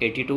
82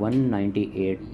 198